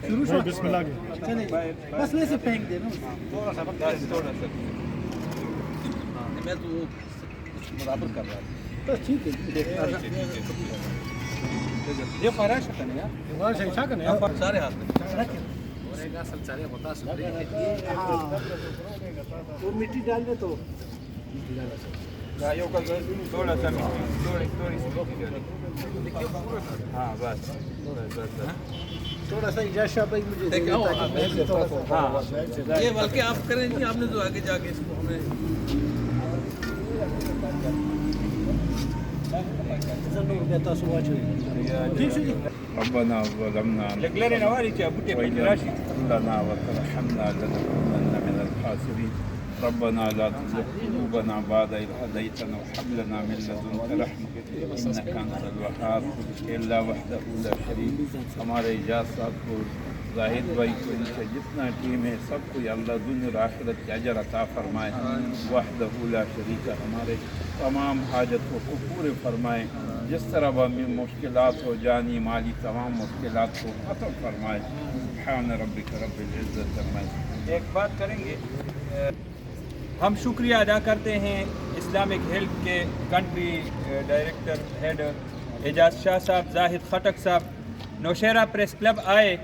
بسم اللہ چلے بس ویسے پھینک دینا تھوڑا سا میں تو برابر کر رہا تو ٹھیک ہے یہ فراش ہے نا سارے ہاتھ میں وہ مٹی ڈال دے تو تھوڑا سا تھوڑی سی ہاں بس تھوڑا سا اجازت شاہ بھائی مجھے دے دیں یہ بلکہ آپ کریں گے آپ نے تو آگے جا کے اس کو ہمیں ربنا ظلمنا لنا وترحمنا لنكونن من الخاسرين ربنا لا تزغ قلوبنا بعد إذ هديتنا وهب لنا من لدنك رحمة إنك أنت الوهاب إلا وحده لا شريك ہمارے اجاز صاحب کو زاہد بھائی کو ان سے جتنا ٹیم ہے سب کو یا اللہ دنیا اور آخرت کے اجر عطا فرمائے وحدہ لا شریک ہمارے تمام حاجت کو پورے فرمائے جس طرح ہمیں مشکلات ہو جانی مالی تمام مشکلات کو ختم فرمائے سبحان ربک رب العزت عما یصفون ایک بات کریں گے ہم شکریہ ادا کرتے ہیں اسلامک ہیلتھ کے کنٹری ڈائریکٹر ہیڈ اعجاز شاہ صاحب زاہد خٹک صاحب نوشہرہ پریس کلب آئے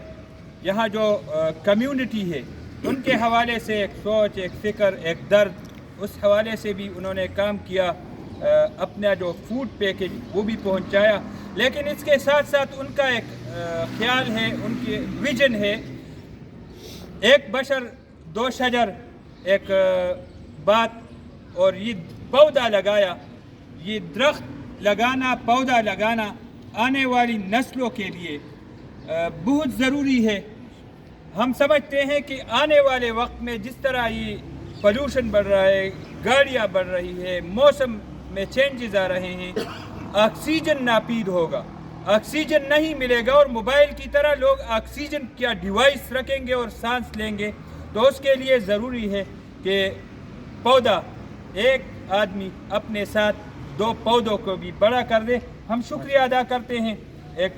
یہاں جو کمیونٹی ہے ان کے حوالے سے ایک سوچ ایک فکر ایک درد اس حوالے سے بھی انہوں نے کام کیا اپنا جو فوڈ پیکج وہ بھی پہنچایا لیکن اس کے ساتھ ساتھ ان کا ایک خیال ہے ان کی ویژن ہے ایک بشر دو شجر ایک بات اور یہ پودا لگایا یہ درخت لگانا پودا لگانا آنے والی نسلوں کے لیے بہت ضروری ہے ہم سمجھتے ہیں کہ آنے والے وقت میں جس طرح یہ پولوشن بڑھ رہا ہے گاڑیاں بڑھ رہی ہے موسم میں چینجز آ رہے ہیں آکسیجن ناپید ہوگا آکسیجن نہیں ملے گا اور موبائل کی طرح لوگ آکسیجن کیا ڈیوائس رکھیں گے اور سانس لیں گے تو اس کے لیے ضروری ہے کہ پودا ایک آدمی اپنے ساتھ دو پودوں کو بھی بڑا کر دے ہم شکریہ ادا کرتے ہیں ایک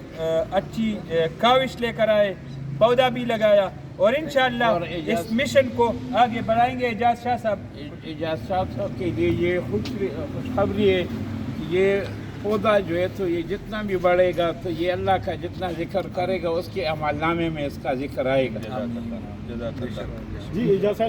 اچھی کاوش لے کر آئے پودا بھی لگایا اور انشاءاللہ اس مشن کو آگے بڑھائیں گے اعجاز شاہ صاحب کے لیے یہ خوشخبری ہے کہ یہ پودا جو ہے تو یہ جتنا بھی بڑھے گا تو یہ اللہ کا جتنا ذکر کرے گا اس کے عمل نامے میں اس کا ذکر آئے گا جی اجازت